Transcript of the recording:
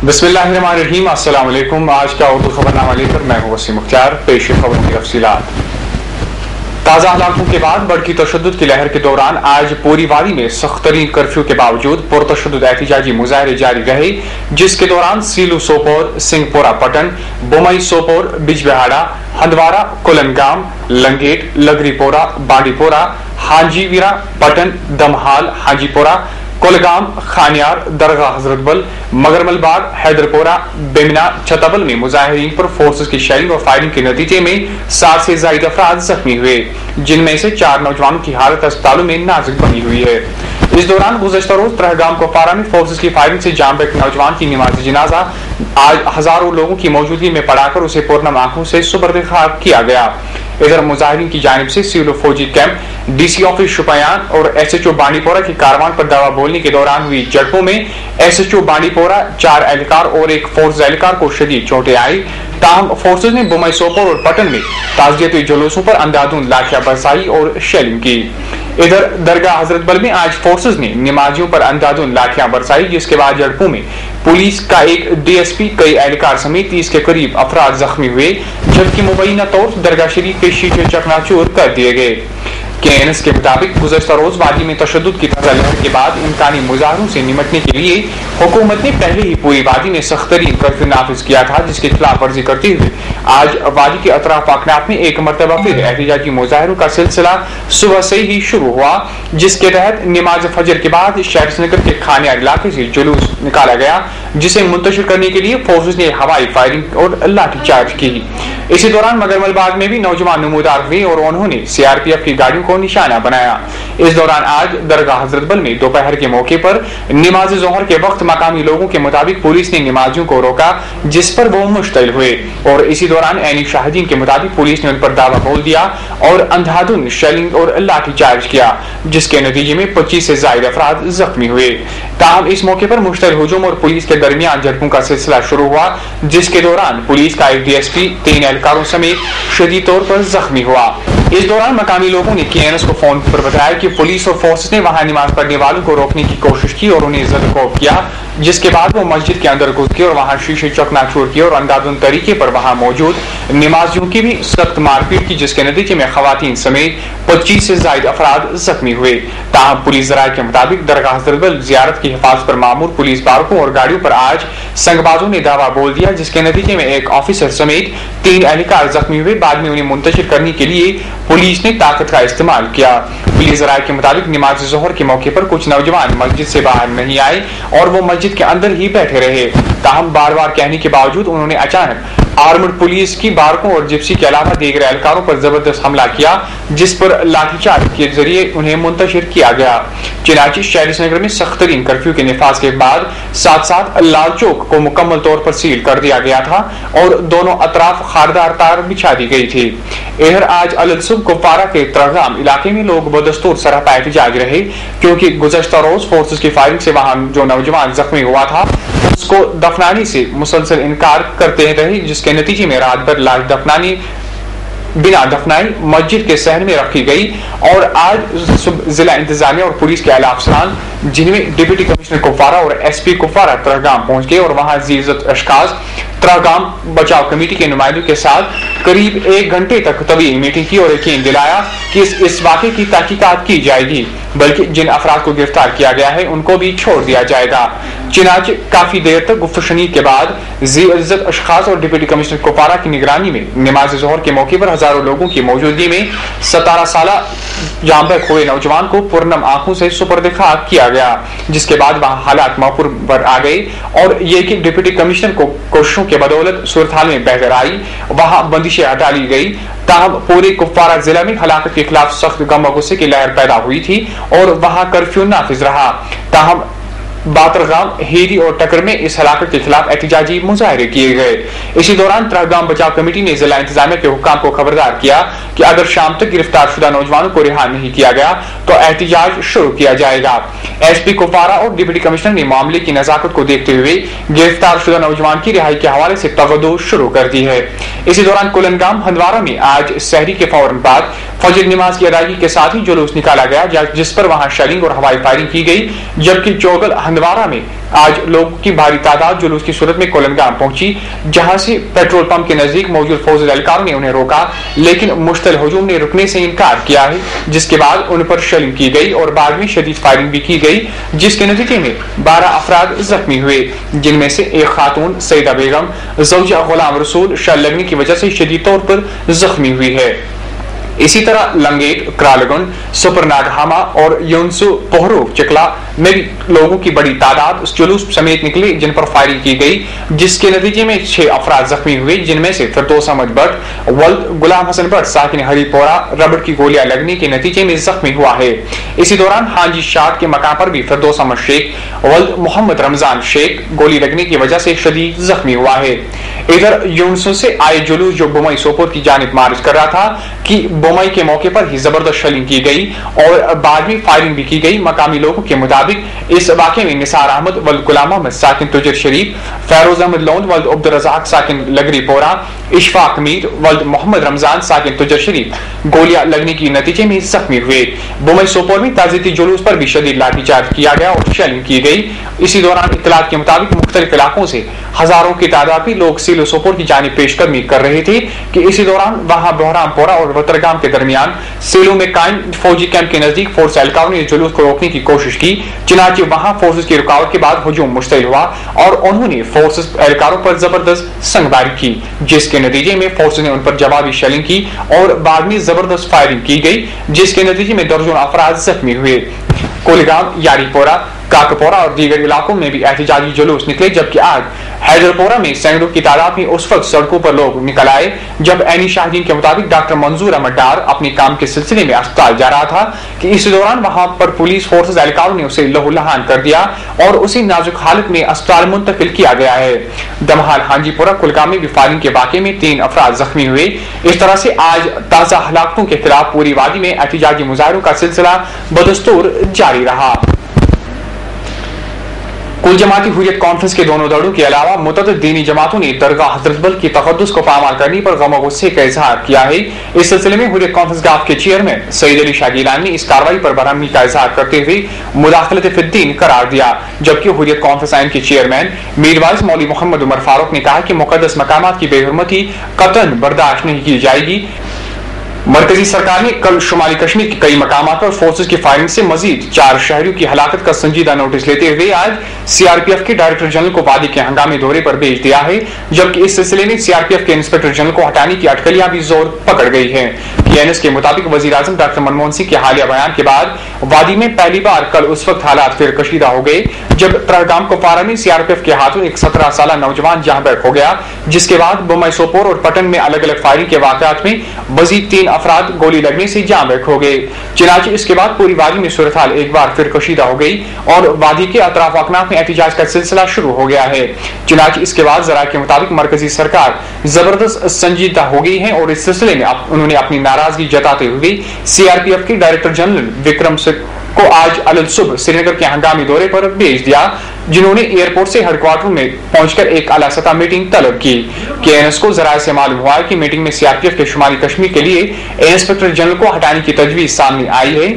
बिस्मिल्लाहिर्रहमानिर्रहीम। अस्सलाम वालेकुम। आज का उर्दू खबरनामा लेकर मैं हूं वसीम मुख्तार। पेश खबरों की तफसीलात। ताज़ा हालातों के बाद बढ़ती तशद्दुद की लहर के दौरान आज पूरी वादी में सख्त तरीन कर्फ्यू के बावजूद पुरतशद्दुद एहतिजाजी मुजाहरे जारी रहे, जिसके दौरान सीलू सोपोर, सिंहपुरा पटन, बुमई सोपोर, बिजबिहाड़ा, हंदवारा, कुलनगाम, लंगेट, लगरीपोरा, बांडीपोरा, हाजीवीरा पटन, दमहाल, हाजीपुरा, कोलगाम, खानियार, दरगाह हजरतबल, मगरमलबाग, हैदरपोरा, बेमिना, छतबल में मुजाहिरीन पर फोर्सेस की शेलिंग और फायरिंग के नतीजे में 60 से ज्यादा अफराद जख्मी हुए, जिनमें से 4 नौजवानों की हालत अस्पतालों में नाजुक बनी हुई है। इस दौरान गुज़श्ता रोज त्रहगाम कुपवारा में फोर्सेस की फायरिंग से जाम एक नौजवान की नमाज जनाजा आज हजारों लोगों की मौजूदगी में पढ़ाकर उसे पूर्णम आंखों से सुपर्द खाक किया गया। इधर मुजाहिरीन की जानिब से सीलो फौजी कैंप, डीसी ऑफिस शुपयान और एसएचओ बांडीपोरा की कारवान पर दवा बोलने के दौरान हुई झड़पों में एसएचओ बांडीपोरा, 4 एहलकार और एक फोर्स एहलकार को शदीद चोटें आई। ताहम फोर्सेज ने बुमई सोपोर और पटन में ताज़ियती जुलूसों पर अंधाधुंध लाठियां बरसाई और शेलिंग की। इधर दरगाह हजरतबल में आज फोर्सेज ने नमाजियों पर अंधाधुंध लाठियां बरसाई, जिसके बाद झड़पों में पुलिस का एक डीएसपी, कई एहलकार समेत 30 के करीब अफराद जख्मी हुए, जबकि मुबैना तौर पर दरगाह शरीफ के शीशे चकनाचूर कर दिए गए। केएनएस के मुताबिक गुज़श्ता रोज वादी में तशद्दुद की ताज़ा लहर के बाद इम्कानी मुजाहरों से निमटने के लिए हुकूमत ने पहले ही पूरी वादी में सख्त तरीन कर्फ्यू नाफिज किया था, जिसकी खिलाफ वर्जी करते हुए आज वादी के अतराफ अकनाफ में एक मरतबा फिर एहतिजाजी मुजाहरों का सिलसिला सुबह से ही शुरू हुआ, जिसके तहत नमाज फजर के बाद शहर श्रीनगर के खानियार इलाके से जुलूस निकाला गया, जिसे मुंतशिर करने के लिए फोर्सेज ने हवाई फायरिंग और लाठीचार्ज की। इसी दौरान मगरमलबाग में भी नौजवान नमूदार हुए और उन्होंने सीआरपीएफ की गाड़ियों को निशाना बनाया। इस दौरान आज दरगाह हजरतबल में दोपहर के मौके पर नमाज जोहर के वक्त मकामी लोगों के मुताबिक पुलिस ने नमाजियों को रोका, जिस पर वो मुश्तिल हुए और इसी दौरान ऐनी शाहिदीन के मुताबिक पुलिस ने उन पर दावा बोल दिया और अंधाधुंध शेलिंग और लाठीचार्ज किया, जिसके नतीजे में 25 से ज्यादा अफराद जख्मी हुए। ताहम इस मौके पर मुश्तिल हुजूम और पुलिस के दरमियान झड़पों का सिलसिला शुरू हुआ, जिसके दौरान पुलिस का एक डीएसपी, 3 एहलकारों समेत शदीद तौर पर जख्मी हुआ। इस दौरान मकामी लोगों ने केएनएस को फोन पर बताया कि पुलिस और फोर्सेस ने वहां नमाज पढ़ने वालों को रोकने की कोशिश की और उन्हें ज़दकोब किया, जिसके बाद वो मस्जिद के अंदर घुस गए और वहां शीशे चकनाचूर किए और अंधाधुंध तरीके पर वहां मौजूद नमाजियों की भी सख्त मारपीट की, जिसके नतीजे में खवातीन समेत 25 से ज्यादा अफराद जख्मी हुए। ताहम पुलिस जराये के मुताबिक दरगाह हजरतबल जियारत की हिफाजत पर मामूर पुलिस बारकों और गाड़ियों पर आज संगबाजों ने दावा बोल दिया, जिसके नतीजे में एक ऑफिसर समेत 3 एहलकार जख्मी हुए। बाद में उन्हें मुंतशिर करने के लिए पुलिस ने ताकत का इस्तेमाल किया। पुलिस जराये के मुताबिक नमाज जोहर के मौके पर कुछ नौजवान मस्जिद से बाहर नहीं आए और वो मस्जिद के अंदर ही बैठे रहे। ताहम बार बार कहने के बावजूद उन्होंने अचानक आर्मड पुलिस की बारकों और जिप्सी के अलावा दीगर एहलकारों पर जबरदस्त हमला किया, जिस पर लाठीचार्ज के जरिए उन्हें मुंतशिर किया गया। चुनांचे शहर श्रीनगर में सख्त तरीन कर्फ्यू के निफाज के बाद साथ साथ लाल चौक को मुकम्मल तौर पर सील कर दिया गया था और दोनों अतराफ खारदार तार बिछा दी गई थी। इधर आज अलसुब कुपवारा के त्रहगाम इलाके में लोग बदस्तूर सरहपा एहतिजाज रहे, क्योंकि गुज़श्ता रोज फोर्सेस की फायरिंग से वहां जो नौजवान जख्मी हुआ था उसको दफनाने से मुसलसल इनकार करते रहे, जिसके नतीजे में रात भर लाश बिना दफनाई मस्जिद के सहन में रखी गई और आज जिला इंतजामिया और पुलिस के आला अफसरान, जिनमें डिप्टी कमिश्नर कुपवारा और एसपी कुपवारा त्रहगाम पहुंच गए और वहां जीजत अशखास त्रहगाम बचाव कमेटी के नुमाइंदों के साथ करीब 1 घंटे तक तवील मीटिंग की और यकीन दिलाया कि इस वाक़े की तहकीकात की जाएगी, बल्कि जिन अफराद को गिरफ्तार किया गया है उनको भी छोड़ दिया जाएगा। चुनांचे काफी देर तक गुफ्तशनी के बाद इज्जत अशखास और डिप्टी कमिश्नर कुपवारा की निगरानी में नमाज जोहर के मौके पर हजारों लोगों की मौजूदगी में 17 साला जामबैक हुए नौजवान को पूर्णम आंखों से सुपर्द खाक किया गया, जिसके बाद वहां हालात मापूर पर आ गए और ये कि डिप्टी कमिश्नर को कोशिशों के बदौलत सूरत हाल में बेहतर आई, वहां बंदिशें हटा ली गई। ताहम पूरे कुपवारा जिला में हलाकत के खिलाफ सख्त गम गुस्से की लहर पैदा हुई थी और वहां कर्फ्यू नाफिज रहा। ताहम बातरगाम, हेरी और टकर में इस हलाकत के खिलाफ एहतिजाजी मुजाहरे किए गए। इसी दौरान त्रहगाम बचाव कमेटी ने जिला इंतजामिया के हुक्काम को खबरदार किया कि अगर शाम तक गिरफ्तार शुदा नौजवानों को रिहा नहीं किया गया तो एहतिजाज शुरू किया जाएगा। एसपी कुपवारा और डिप्टी कमिश्नर ने मामले की नजाकत को देखते हुए गिरफ्तार शुदा नौजवान की रिहाई के हवाले से तवज्जो शुरू कर दी है। इसी दौरान कुलनगाम हंदवारा में आज सहरी के फौरन बाद फजर नमाज की अदायगी के साथ ही जुलूस निकाला गया, जिस पर वहां शेलिंग और हवाई फायरिंग की गई, जबकि चौगल हंदवारा में आज लोगों की भारी तादाद जुलूस की सूरत में कोलंगाम पहुंची, जहां से पेट्रोल पंप के नजदीक मौजूद फौजी एहलकारों ने उन्हें रोका, लेकिन मुश्तल हुजूम ने रुकने से इनकार किया है, जिसके बाद उन पर शेलिंग की गई और बाद में शदीद फायरिंग भी की गई, जिसके नतीजे में 12 अफराद जख्मी हुए, जिनमें से एक खातून सईदा बेगम ज़ौजा गुलाम रसूल शल लगने की वजह से शदीद तौर पर जख्मी हुई है। इसी तरह लंगेट, क्रालगुन, सुपरनागहामा और यूनसु पोहरो चिकला में भी लोगों की बड़ी तादाद जुलूस समेत निकले, जिन पर फायरिंग की गई, जिसके नतीजे में 6 अफराद जख्मी हुए, जिनमें से फिरदौस अहमद भट्ट वल्द गुलाम हसन भट्ट साकिन हरीपोरा रबड़ की गोलियां लगने के नतीजे में जख्मी हुआ है। इसी दौरान हाजी शाट के मकाम पर भी फिरदौस अहमद शेख वल्द मोहम्मद रमजान शेख गोली लगने की वजह से शदीद जख्मी हुआ है। इधर यूनसु से आए जुलूस जो बुमई सोपोर की जानिब मार्च कर रहा था कि बुमई के मौके पर ही जबरदस्त शेलिंग की गई और बाद में फायरिंग भी की गई। मकामी लोगों के मुताबिक इस वाक़े में निसार अहमद वल्द गुलाम अहमद साकिन तुजर शरीफ, फैरोज अहमद लोंद वल्द अब्दुल रज़ाक साकिन लगरी पोरा, इशफाक मीर वल्द मोहम्मद रमजान साकिन तुजर शरीफ गोलियां लगने के नतीजे में जख्मी हुए। बुमई सोपोर में ताज़ियती जुलूस पर भी शदीद लाठीचार्ज किया गया और शेलिंग की गई। इसी दौरान इत्तलात के मुताबिक मुख्तलिफ इलाकों से हजारों की तादाद में लोग सीलो सोपोर की जानिब पेशकदमी कर रहे थे कि इसी दौरान वहां बहरामपोरा और वतरगाम के दरमियान सीलो में कायम फौजी कैंप के नजदीक फोर्स एहलकारों ने जुलूस को रोकने की कोशिश की, चुनांचे वहां फोर्सेस की रुकावट के बाद हुजूम मुश्तइल हुआ और उन्होंने फोर्सेस एहलकारों पर जबरदस्त संगबारी की, जिसके नतीजे में फोर्सेस ने उन पर जवाबी शेलिंग की और बाद में जबरदस्त फायरिंग की गई, जिसके नतीजे में दर्जनों अफराद जख्मी हुए। कोलिगाम, यारीपोरा, काकपोरा और दीगर इलाकों में भी एहतजाजी जुलूस निकले, जबकि आज हैदरपोरा में सैकड़ों की तादाद में उस वक्त सड़कों पर लोग निकल आए जब ऐनी शाहीन के मुताबिक डॉक्टर मंजूर अहमद डार अपने काम के सिलसिले में अस्पताल जा रहा था कि इस दौरान वहां पर पुलिस फोर्सेस एहलकारों ने उसे लहूलुहान कर दिया और उसे नाजुक हालत में अस्पताल मुंतकिल किया गया है। दमहाल, हांजीपुरा, कुलगाम में भी फायरिंग के वाक़े में 3 अफराद जख्मी हुए। इस तरह से आज ताज़ा हलाकतों के खिलाफ पूरी वादी में एहतजाजी मुजाहरों का सिलसिला बदस्तूर जारी रहा। कुल जमाती हुर्रियत कॉन्फ्रेंस के दोनों दड़ों के अलावा मुतअद्दिद दीनी जमातों ने दरगाह हजरत बल की तक़द्दुस को पामाल करने पर गम और गुस्से का इजहार किया है। इस सिलसिले में हुर्रियत कॉन्फ्रेंस गाफ के चेयरमैन सईद अली शाह गिलानी ने इस कार्रवाई पर बरहमी का इजहार करते हुए मुदाखलत फिद्दीन करार दिया, जबकि हुर्रियत कॉन्फ्रेंस आइन के चेयरमैन मीरवाइज मौलवी मोहम्मद उमर फारूक ने कहा कि मुक़द्दस मकामात की बेहुरमती कतन बर्दाश्त नहीं की जाएगी। मरकजी सरकार ने कल शुमाली कश्मीर के कई मकामात पर फोर्सेस की फायरिंग से मजीद 4 शहरियों की हलाकत का संजीदा नोटिस लेते हुए आज सीआरपीएफ के डायरेक्टर जनरल को वादी के हंगामी दौरे पर भेज दिया है, जबकि इस सिलसिले में सीआरपीएफ के इंस्पेक्टर जनरल को हटाने की अटकलियां भी जोर पकड़ गई है। पीएनएस के मुताबिक वजीर आजम डॉक्टर मनमोहन सिंह के हालिया बयान के बाद वादी में पहली बार कल उस वक्त हालात फिर कशीदा हो गए जब ट्रहगाम कुपवारा में सीआरपीएफ के हाथों एक 17 साल नौजवान जहां बैक हो गया, जिसके बाद बुमई सोपोर और पटन में अलग अलग फायरिंग के वाकयात में मजीद 3 अफराद गोली लगने से जान बैक हो गए। चुनांचे इसके बाद पूरी वादी में सूरत हाल एक बार फिर कशीदा हो गई और वादी के अतराफ अकनाफ में एहतजाज का सिलसिला शुरू हो गया है। चुनांचे इसके बाद जरा के मुताबिक मरकजी सरकार जबरदस्त संजीदा हो गई है और इस सिलसिले में उन्होंने अपनी नाराजगी जताते हुए सीआरपीएफ के डायरेक्टर जनरल विक्रम सिंह को आज अलल सुबह श्रीनगर के हंगामी दौरे पर भेज दिया, जिन्होंने एयरपोर्ट से हेडक्वार्टर में पहुंचकर एक आला सतह मीटिंग तलब की। केएनएस को जराये से मालूम हुआ है कि मीटिंग में सीआरपीएफ के शुमाली कश्मीर के लिए इंस्पेक्टर जनरल को हटाने की तजवीज सामने आई है।